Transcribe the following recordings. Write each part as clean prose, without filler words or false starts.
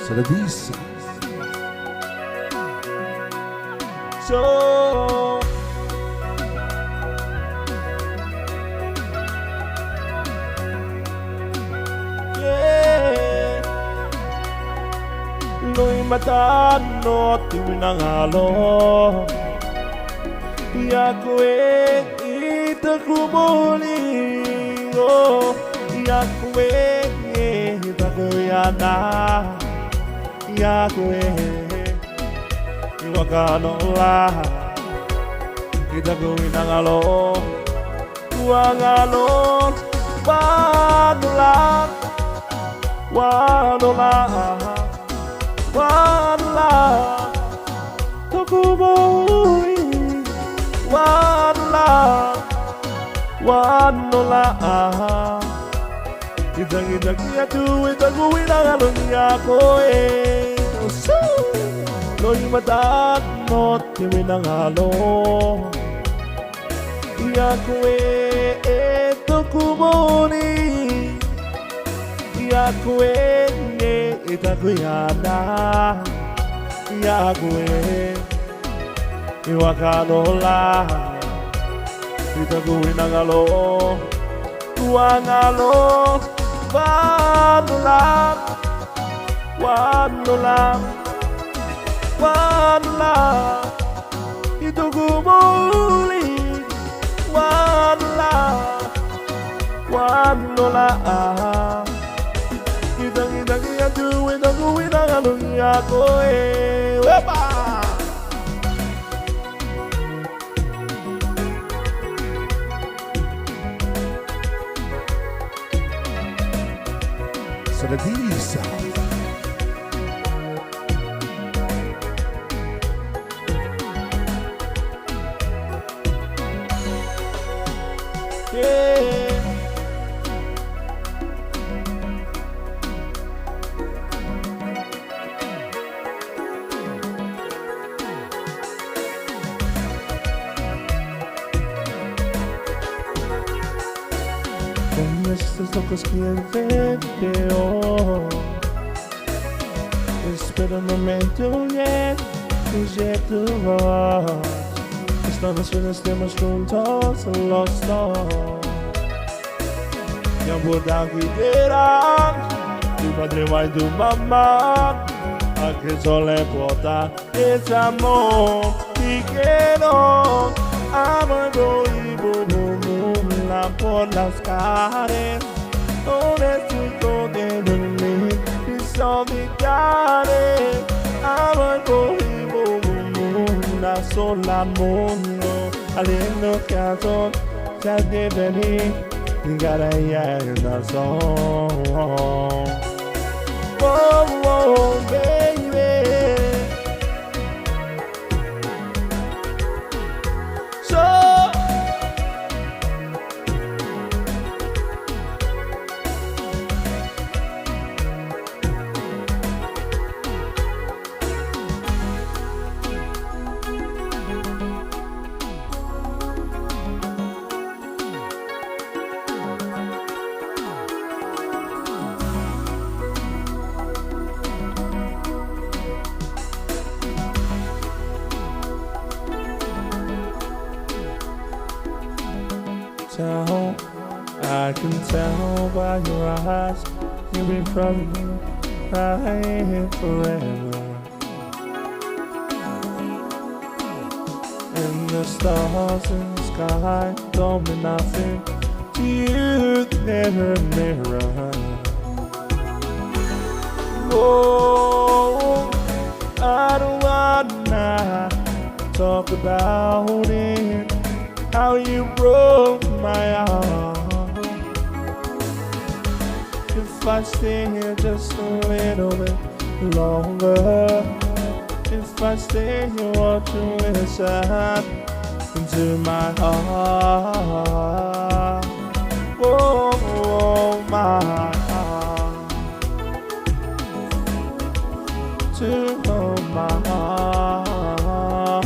So the beast. So yeah, lo'y matano tiwinangalo Yahweh itakubulingo Yahweh itakuyana Yahweh Iwakanola itakuinangalo Wangalon Wanula Wanula Wanula Tokuboi Wanula Wanula Itaku Itakuinangalo Yakoe Lo'y matano tiwinangalo Yahweh itakumuni Yahweh itakuyana Yahweh iwakanola itakuinangalo Wangalo Wanula Wanula Wanula Itugumuli Wanula Wanula Itang yadu Itakuinangalo Yakoe Wepa So the beast. yeah. Con estos ojos quien veo Espero un momento bien tu voz Estamos sueños estemos juntos los dos Yang budak pikiran Tu padre y tu mamá A que solo importa es amor Y quiero amor y bubumula por las calles Donde estoy de dormir y solitario Amor y bubumula sola mundo Aliendo caso ya de venir You gotta hear the song Whoa, whoa, baby So tell, I can tell by your eyes You've been from me right forever And the stars in the sky don't mean nothing to you, they're a mirror Oh, I don't wanna talk about it How you broke my heart If I stay here just a little bit longer If I stay here, won't you listen into my heart Oh, oh my heart To my heart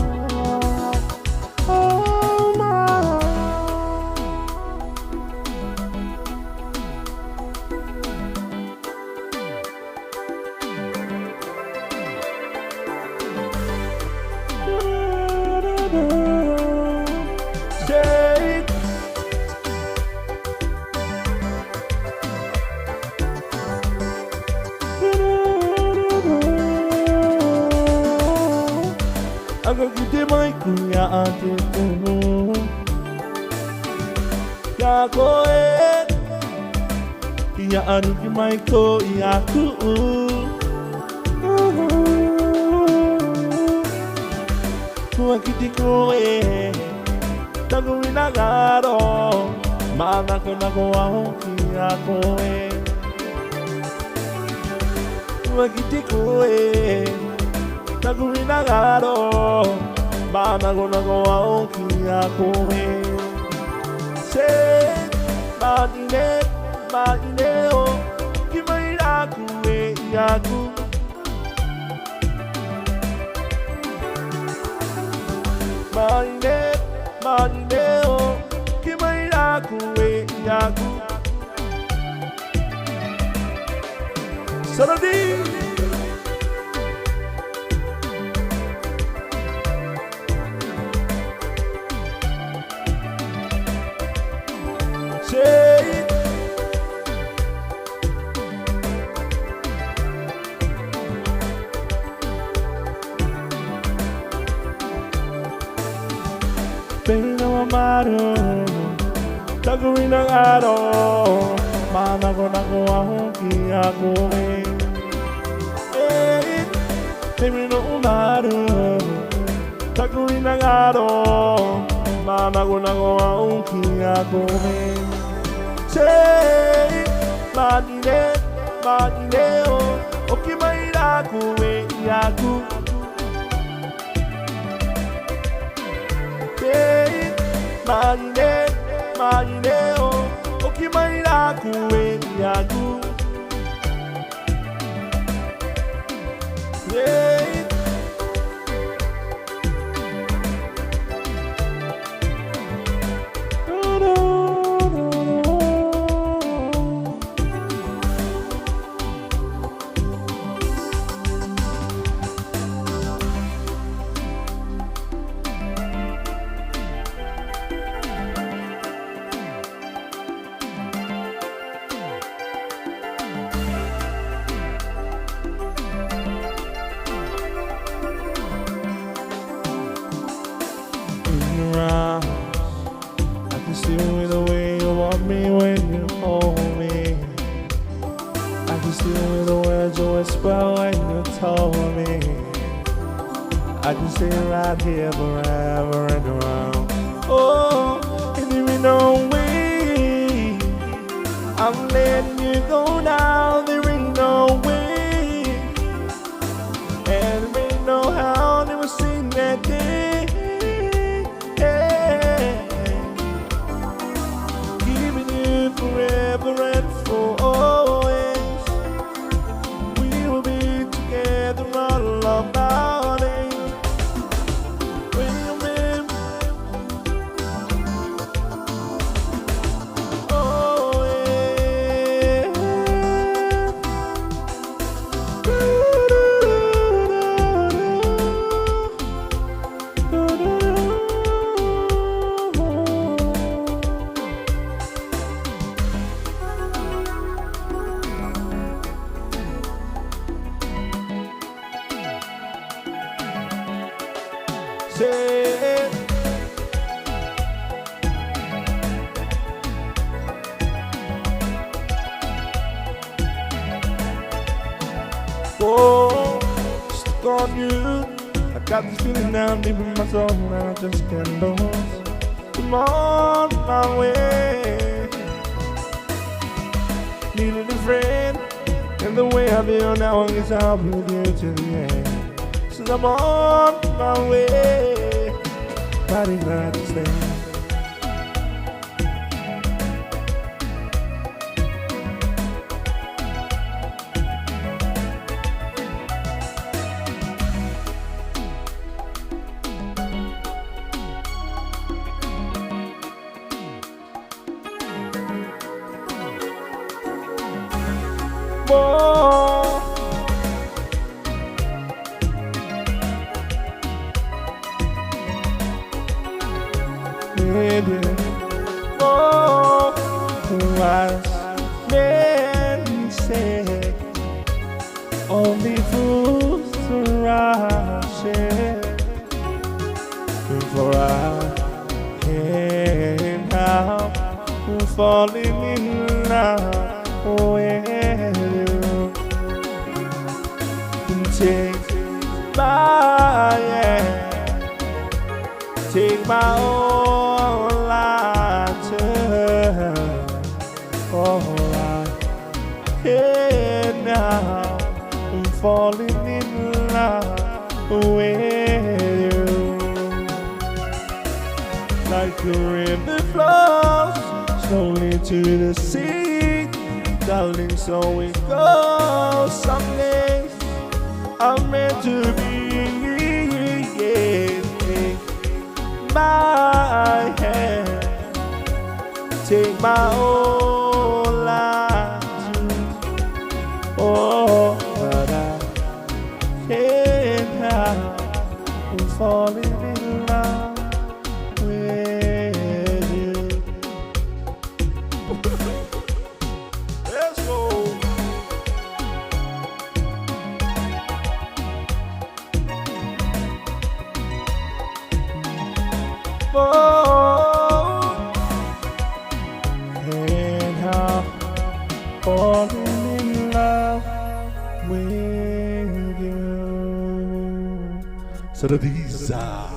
Yaku Yakoe Yaku Maiko Yaku Kuakitikoe Taguinagaro Manako Nako Aoki Yakoe Kuakitikoe Taguinagaro Manako Nako Aoki Yakoe Say Madine Madineo Kimairaku Yaku Madineo Kimairaku Yaku Saradi Say Baby, no amaro, taguina aro, mana go ahuki akoe. Baby, no amaro, taguina aro, mana go ahuki akoe. Say, madine, okimaira kue yaku. Marine, okimaira kue yaku. I can see the way you want me when you hold me. I can see the words you whisper when you told me. I can stay right here forever and around. Oh, and there ain't no way I'm letting you go now. There ain't no way, and there ain't no how. Never seen that day. Forever and for always, we will be together all of our days. When you're in, oh yeah. Say oh, stuck on you. I got this feeling down deep in my soul, and I just can't lose. I'm on my way. Needed a friend, and the way I feel now, I guess I'll be with you till the end. So I'm on my way, mighty glad to stay. More. Oh, was men say only fools to rush it. for I can't help falling in love with you. Take my hand, take my whole life, all I can now. I'm falling in love with you. Like a river flows slowly to the sea, darling, so it goes. Some days I'm meant to be. Take my hand, take my whole life. Oh, but I can't help from falling in love with you. Let's go. Oh, can't help falling in love with you. So the visa.